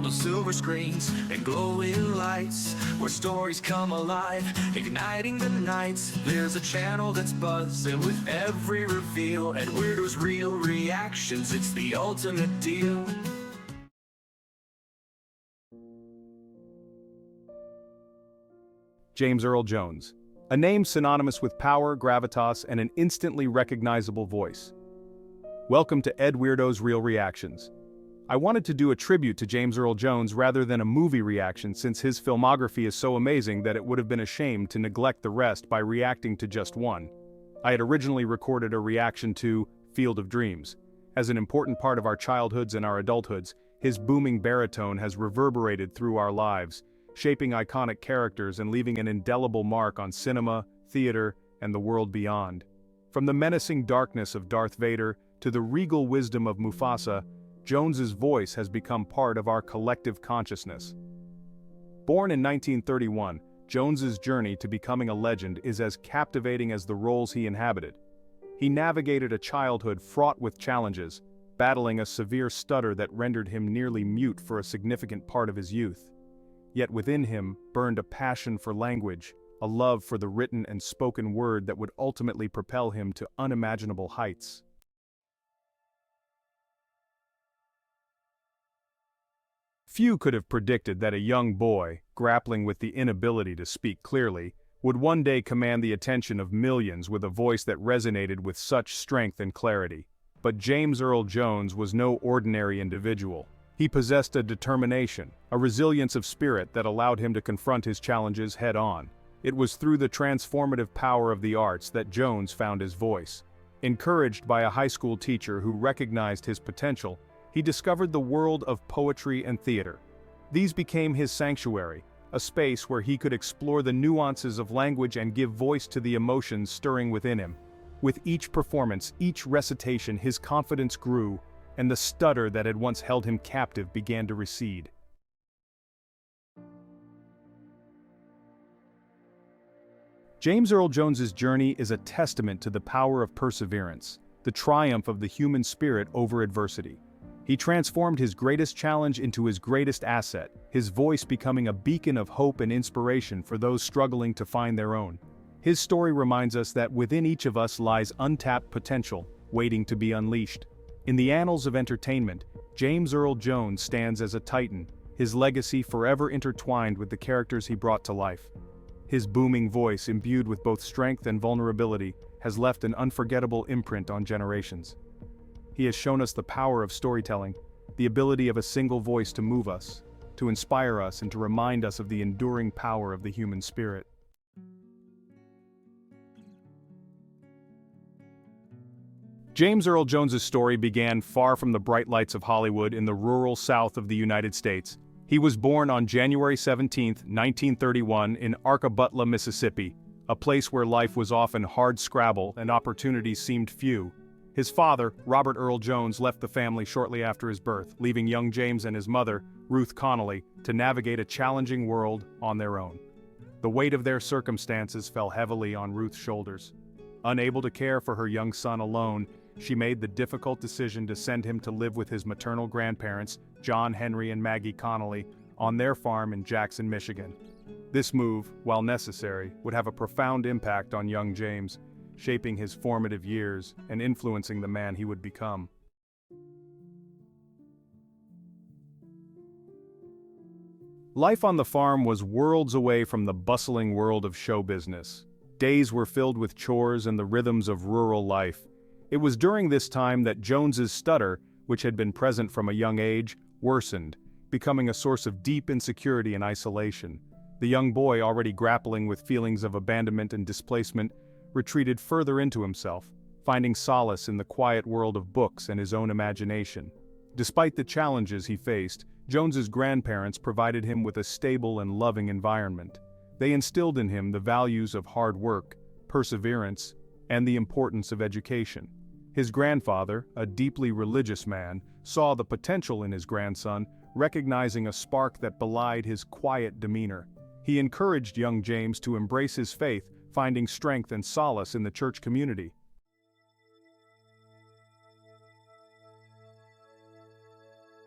world of silver screens and glowing lights, where stories come alive, igniting the nights. There's a channel that's buzzing with every reveal, and Weirdo's Real Reactions, it's the ultimate deal. James Earl Jones, a name synonymous with power, gravitas, and an instantly recognizable voice. Welcome to Ed Weirdo's Real Reactions. I wanted to do a tribute to James Earl Jones rather than a movie reaction, since his filmography is so amazing that it would have been a shame to neglect the rest by reacting to just one. I had originally recorded a reaction to Field of Dreams. As an important part of our childhoods and our adulthoods, his booming baritone has reverberated through our lives, shaping iconic characters and leaving an indelible mark on cinema, theater, and the world beyond. From the menacing darkness of Darth Vader to the regal wisdom of Mufasa, Jones's voice has become part of our collective consciousness. Born in 1931, Jones's journey to becoming a legend is as captivating as the roles he inhabited. He navigated a childhood fraught with challenges, battling a severe stutter that rendered him nearly mute for a significant part of his youth. Yet within him burned a passion for language, a love for the written and spoken word that would ultimately propel him to unimaginable heights. Few could have predicted that a young boy, grappling with the inability to speak clearly, would one day command the attention of millions with a voice that resonated with such strength and clarity. But James Earl Jones was no ordinary individual. He possessed a determination, a resilience of spirit that allowed him to confront his challenges head-on. It was through the transformative power of the arts that Jones found his voice. Encouraged by a high school teacher who recognized his potential, he discovered the world of poetry and theater. These became his sanctuary, a space where he could explore the nuances of language and give voice to the emotions stirring within him. With each performance, each recitation, his confidence grew, and the stutter that had once held him captive began to recede. James Earl Jones's journey is a testament to the power of perseverance, the triumph of the human spirit over adversity. He transformed his greatest challenge into his greatest asset, his voice becoming a beacon of hope and inspiration for those struggling to find their own. His story reminds us that within each of us lies untapped potential, waiting to be unleashed. In the annals of entertainment, James Earl Jones stands as a titan, his legacy forever intertwined with the characters he brought to life. His booming voice, imbued with both strength and vulnerability, has left an unforgettable imprint on generations. He has shown us the power of storytelling, the ability of a single voice to move us, to inspire us, and to remind us of the enduring power of the human spirit. James Earl Jones's story began far from the bright lights of Hollywood in the rural South of the United States. He was born on January 17, 1931 in Arkabutla, Mississippi, a place where life was often hard scrabble and opportunities seemed few. His father, Robert Earl Jones, left the family shortly after his birth, leaving young James and his mother, Ruth Connolly, to navigate a challenging world on their own. The weight of their circumstances fell heavily on Ruth's shoulders. Unable to care for her young son alone, she made the difficult decision to send him to live with his maternal grandparents, John Henry and Maggie Connolly, on their farm in Jackson, Michigan. This move, while necessary, would have a profound impact on young James, shaping his formative years and influencing the man he would become. Life on the farm was worlds away from the bustling world of show business. Days were filled with chores and the rhythms of rural life. It was during this time that Jones's stutter, which had been present from a young age, worsened, becoming a source of deep insecurity and isolation. The young boy, already grappling with feelings of abandonment and displacement, retreated further into himself, finding solace in the quiet world of books and his own imagination. Despite the challenges he faced, Jones's grandparents provided him with a stable and loving environment. They instilled in him the values of hard work, perseverance, and the importance of education. His grandfather, a deeply religious man, saw the potential in his grandson, recognizing a spark that belied his quiet demeanor. He encouraged young James to embrace his faith, finding strength and solace in the church community.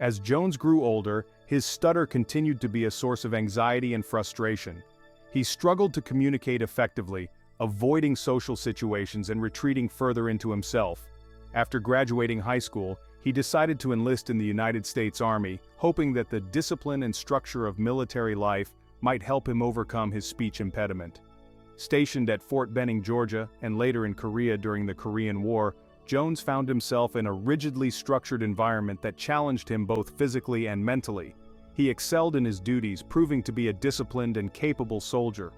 As Jones grew older, his stutter continued to be a source of anxiety and frustration. He struggled to communicate effectively, avoiding social situations and retreating further into himself. After graduating high school, he decided to enlist in the United States Army, hoping that the discipline and structure of military life might help him overcome his speech impediment. Stationed at Fort Benning, Georgia, and later in Korea during the Korean War, Jones found himself in a rigidly structured environment that challenged him both physically and mentally. He excelled in his duties, proving to be a disciplined and capable soldier.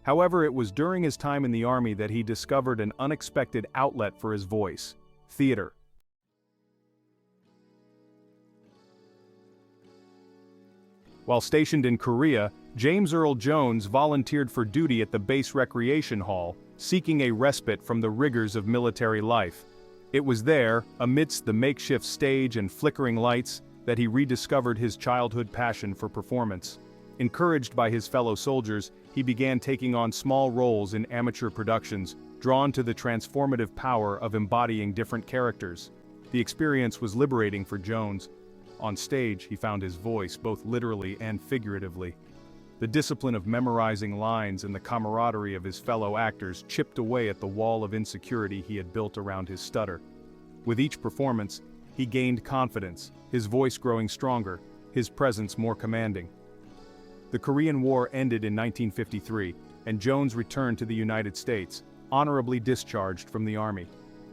However, it was during his time in the Army that he discovered an unexpected outlet for his voice: theater. While stationed in Korea, James Earl Jones volunteered for duty at the base recreation hall, seeking a respite from the rigors of military life. It was there, amidst the makeshift stage and flickering lights, that he rediscovered his childhood passion for performance. Encouraged by his fellow soldiers, he began taking on small roles in amateur productions, drawn to the transformative power of embodying different characters. The experience was liberating for Jones. On stage, he found his voice both literally and figuratively. The discipline of memorizing lines and the camaraderie of his fellow actors chipped away at the wall of insecurity he had built around his stutter. With each performance, he gained confidence, his voice growing stronger, his presence more commanding. The Korean War ended in 1953, and Jones returned to the United States, honorably discharged from the Army.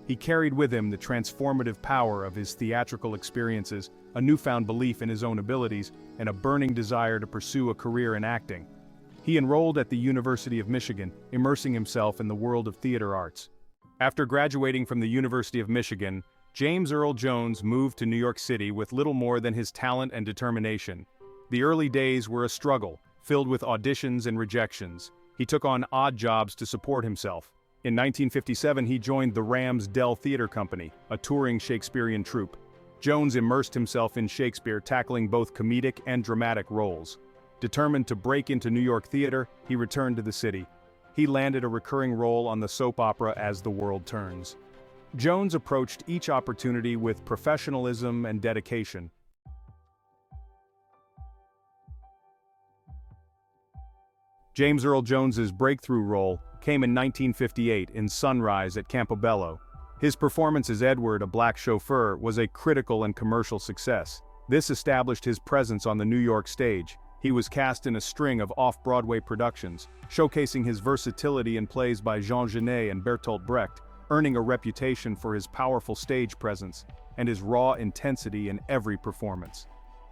He carried with him the transformative power of his theatrical experiences, a newfound belief in his own abilities, and a burning desire to pursue a career in acting. He enrolled at the University of Michigan, immersing himself in the world of theater arts. After graduating from the University of Michigan, James Earl Jones moved to New York City with little more than his talent and determination. The early days were a struggle, filled with auditions and rejections. He took on odd jobs to support himself. In 1957, he joined the Ramsdell Theater Company, a touring Shakespearean troupe. Jones immersed himself in Shakespeare, tackling both comedic and dramatic roles. Determined to break into New York theater, he returned to the city. He landed a recurring role on the soap opera As the World Turns. Jones approached each opportunity with professionalism and dedication. James Earl Jones's breakthrough role came in 1958 in Sunrise at Campobello. His performance as Edward, a black chauffeur, was a critical and commercial success. This established his presence on the New York stage. He was cast in a string of off-Broadway productions, showcasing his versatility in plays by Jean Genet and Bertolt Brecht, earning a reputation for his powerful stage presence and his raw intensity in every performance.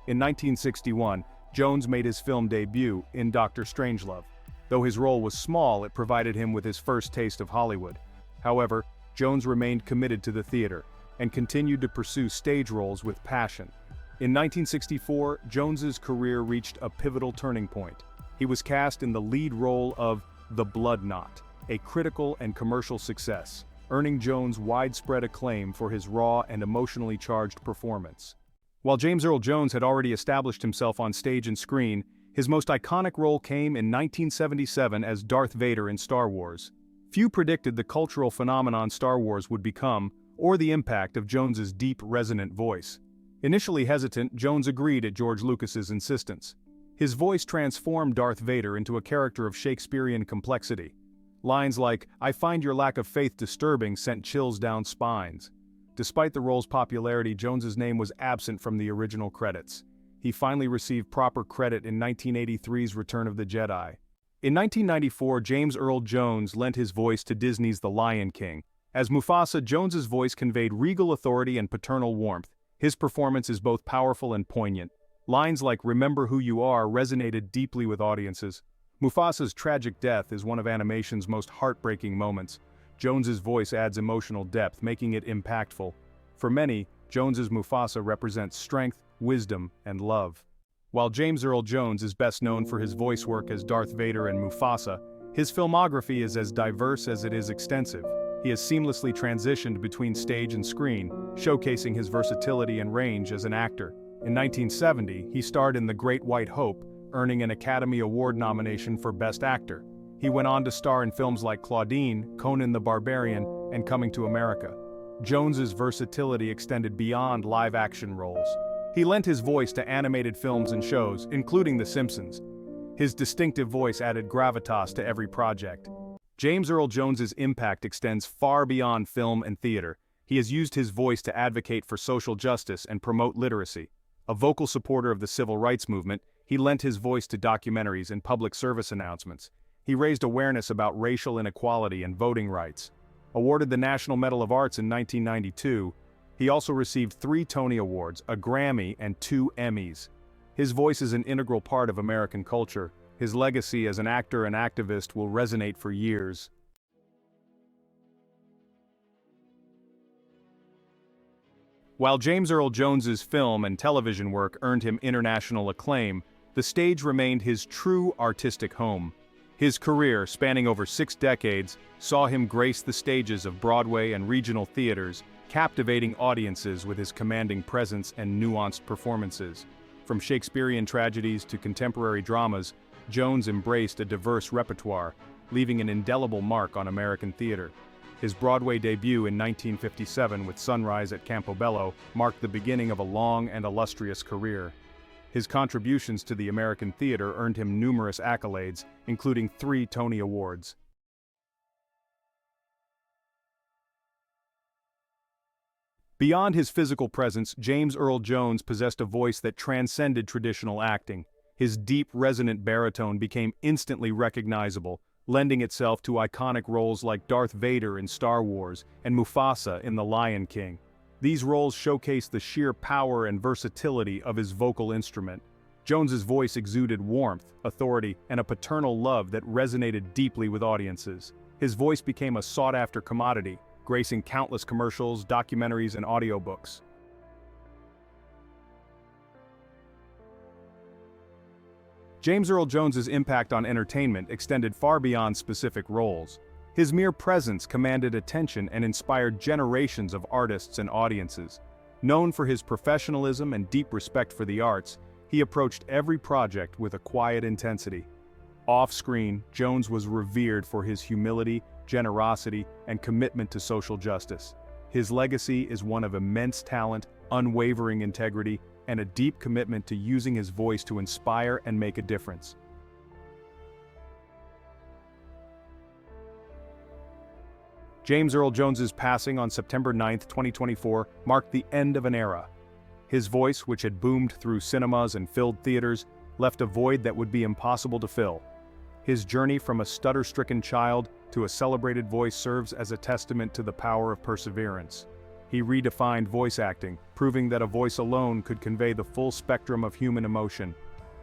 In 1961, Jones made his film debut in Dr. Strangelove. Though his role was small, it provided him with his first taste of Hollywood. However, Jones remained committed to the theater and continued to pursue stage roles with passion. In 1964, Jones's career reached a pivotal turning point. He was cast in the lead role of The Blood Knot, a critical and commercial success, earning Jones widespread acclaim for his raw and emotionally charged performance. While James Earl Jones had already established himself on stage and screen, his most iconic role came in 1977 as Darth Vader in Star Wars. Few predicted the cultural phenomenon Star Wars would become, or the impact of Jones's deep, resonant voice. Initially hesitant, Jones agreed at George Lucas's insistence. His voice transformed Darth Vader into a character of Shakespearean complexity. Lines like, "I find your lack of faith disturbing," sent chills down spines. Despite the role's popularity, Jones's name was absent from the original credits. He finally received proper credit in 1983's Return of the Jedi. In 1994, James Earl Jones lent his voice to Disney's The Lion King. As Mufasa, Jones's voice conveyed regal authority and paternal warmth. His performance is both powerful and poignant. Lines like "Remember who you are" resonated deeply with audiences. Mufasa's tragic death is one of animation's most heartbreaking moments. Jones's voice adds emotional depth, making it impactful. For many, Jones's Mufasa represents strength, wisdom, and love. While James Earl Jones is best known for his voice work as Darth Vader and Mufasa, his filmography is as diverse as it is extensive. He has seamlessly transitioned between stage and screen, showcasing his versatility and range as an actor. In 1970, he starred in The Great White Hope, earning an Academy Award nomination for Best Actor. He went on to star in films like Claudine, Conan the Barbarian, and Coming to America. Jones's versatility extended beyond live-action roles. He lent his voice to animated films and shows, including The Simpsons. His distinctive voice added gravitas to every project. James Earl Jones's impact extends far beyond film and theater. He has used his voice to advocate for social justice and promote literacy. A vocal supporter of the civil rights movement, he lent his voice to documentaries and public service announcements. He raised awareness about racial inequality and voting rights. Awarded the National Medal of Arts in 1992, he also received 3 Tony Awards, a Grammy, and 2 Emmys. His voice is an integral part of American culture. His legacy as an actor and activist will resonate for years. While James Earl Jones's film and television work earned him international acclaim, the stage remained his true artistic home. His career, spanning over 6 decades, saw him grace the stages of Broadway and regional theaters, captivating audiences with his commanding presence and nuanced performances. From Shakespearean tragedies to contemporary dramas, Jones embraced a diverse repertoire, leaving an indelible mark on American theater. His Broadway debut in 1957 with Sunrise at Campobello marked the beginning of a long and illustrious career. His contributions to the American theater earned him numerous accolades, including 3 Tony Awards. Beyond his physical presence, James Earl Jones possessed a voice that transcended traditional acting. His deep, resonant baritone became instantly recognizable, lending itself to iconic roles like Darth Vader in Star Wars and Mufasa in The Lion King. These roles showcase the sheer power and versatility of his vocal instrument. Jones's voice exuded warmth, authority, and a paternal love that resonated deeply with audiences. His voice became a sought-after commodity, gracing countless commercials, documentaries, and audiobooks. James Earl Jones's impact on entertainment extended far beyond specific roles. His mere presence commanded attention and inspired generations of artists and audiences. Known for his professionalism and deep respect for the arts, he approached every project with a quiet intensity. Off-screen, Jones was revered for his humility, generosity, and commitment to social justice. His legacy is one of immense talent, unwavering integrity, and a deep commitment to using his voice to inspire and make a difference. James Earl Jones's passing on September 9, 2024, marked the end of an era. His voice, which had boomed through cinemas and filled theaters, left a void that would be impossible to fill. His journey from a stutter-stricken child to a celebrated voice serves as a testament to the power of perseverance. He redefined voice acting, proving that a voice alone could convey the full spectrum of human emotion.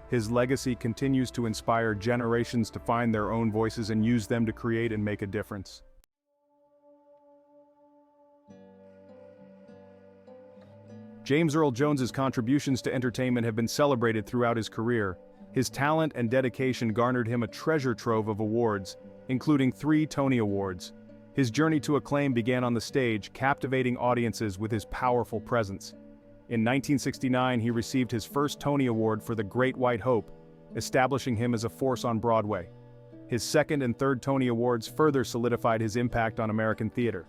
His legacy continues to inspire generations to find their own voices and use them to create and make a difference. James Earl Jones's contributions to entertainment have been celebrated throughout his career. His talent and dedication garnered him a treasure trove of awards, including 3 Tony Awards. His journey to acclaim began on the stage, captivating audiences with his powerful presence. In 1969, he received his first Tony Award for The Great White Hope, establishing him as a force on Broadway. His second and third Tony Awards further solidified his impact on American theater.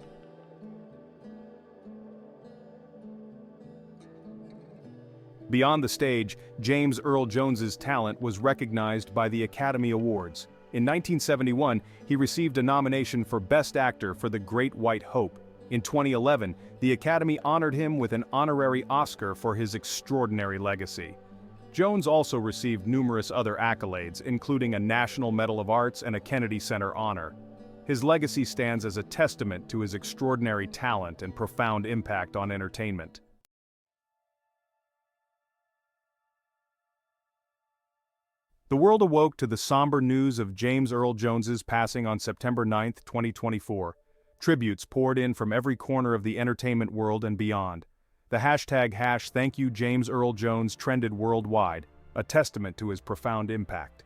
Beyond the stage, James Earl Jones's talent was recognized by the Academy Awards. In 1971, he received a nomination for Best Actor for The Great White Hope. In 2011, the Academy honored him with an honorary Oscar for his extraordinary legacy. Jones also received numerous other accolades, including a National Medal of Arts and a Kennedy Center honor. His legacy stands as a testament to his extraordinary talent and profound impact on entertainment. The world awoke to the somber news of James Earl Jones's passing on September 9, 2024. Tributes poured in from every corner of the entertainment world and beyond. The hashtag #ThankYouJamesEarlJones trended worldwide, a testament to his profound impact.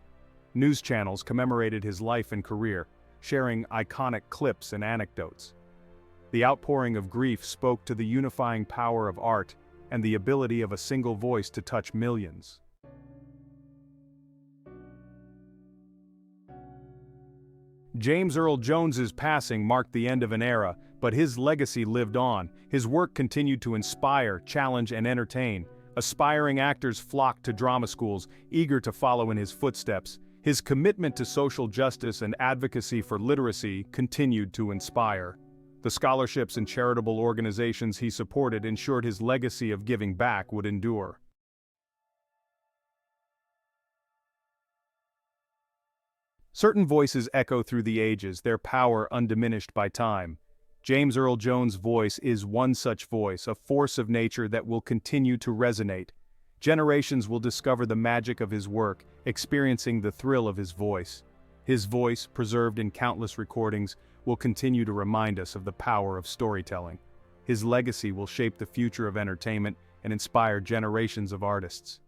News channels commemorated his life and career, sharing iconic clips and anecdotes. The outpouring of grief spoke to the unifying power of art and the ability of a single voice to touch millions. James Earl Jones's passing marked the end of an era, but his legacy lived on. His work continued to inspire, challenge, and entertain, Aspiring actors flocked to drama schools, eager to follow in his footsteps. His commitment to social justice and advocacy for literacy continued to inspire. The scholarships and charitable organizations he supported ensured his legacy of giving back would endure. Certain voices echo through the ages, their power undiminished by time. James Earl Jones' voice is one such voice, a force of nature that will continue to resonate. Generations will discover the magic of his work, experiencing the thrill of his voice. His voice, preserved in countless recordings, will continue to remind us of the power of storytelling. His legacy will shape the future of entertainment and inspire generations of artists.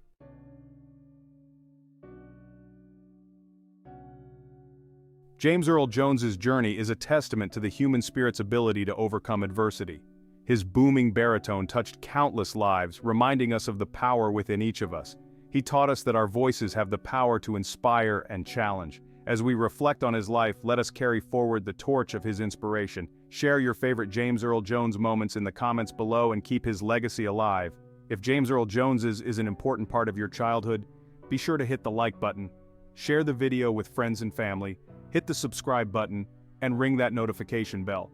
James Earl Jones's journey is a testament to the human spirit's ability to overcome adversity. His booming baritone touched countless lives, reminding us of the power within each of us. He taught us that our voices have the power to inspire and challenge. As we reflect on his life, let us carry forward the torch of his inspiration. Share your favorite James Earl Jones moments in the comments below and keep his legacy alive. If James Earl Jones is an important part of your childhood, be sure to hit the like button, share the video with friends and family, hit the subscribe button, and ring that notification bell.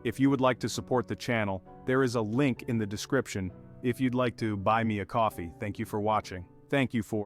If you would like to support the channel, there is a link in the description if you'd like to buy me a coffee. Thank you for watching. Thank you for